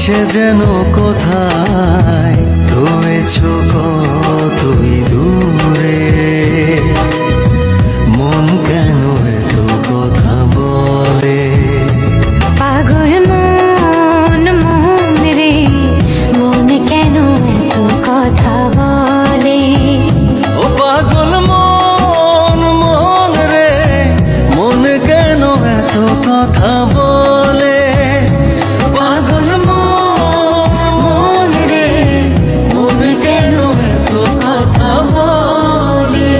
সে যেন কোথায় রয়েছ কতই দূরে, মন কেন এত কথা বলে। পাগল মন মন রে, মন কেন এত কথা বলে। ও পাগল মন মন রে, মন কেন এত কথা বলে। পাগল মন মন রে, মন কেন এত কথা বলে।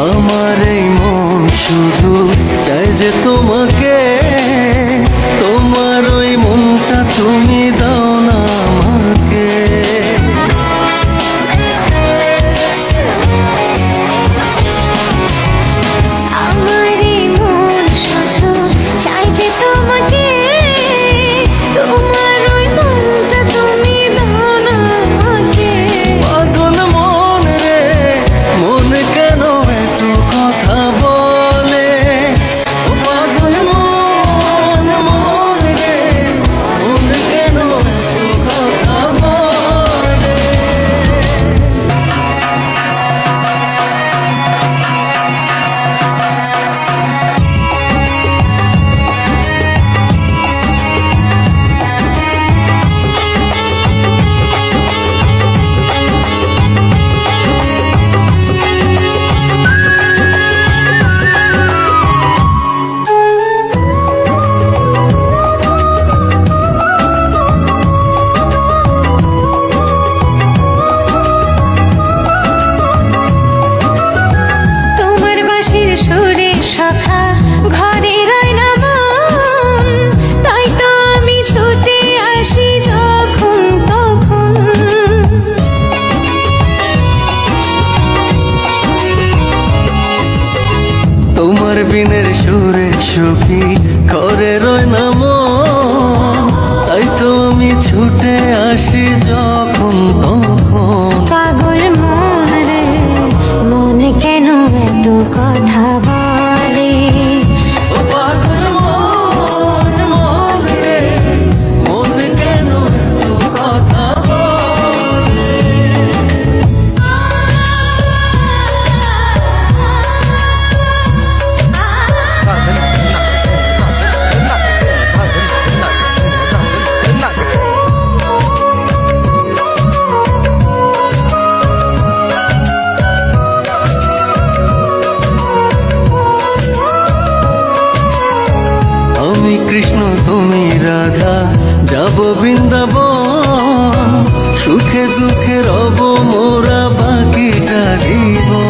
আমার এই মন শুধু চাই যে তোমাকে, তোমার ওই মনটা তুমি দাও না আমাকে। আমার এই মন শুধু চাই যে তোমাকে, তোমার ওই মনটা তুমি দাও না আমাকে। পাগল মন রে, মন কেন এত কথা বলে। ও পাগল মন মন রে, মন কেন এত কথা বলে। তোমার বাঁশির সুরে সখা ঘরে রয় না মন, তাই তো আমি ছুটে আসি যখন তখন। তোমার বিনের সুরে সুখী ঘরে রয় না মন, তাই তো আমি ছুটে আসি যখন তখন। পাগল মন রে, মন কেন এত কথা বলে। ও পাগল মন মন রে, মন কেন এত কথা বলে। আমি কৃষ্ণ তুমি রাধা, যাব বৃন্দাবন, সুখে দুঃখে রব মোরা বাকিটা জীবন।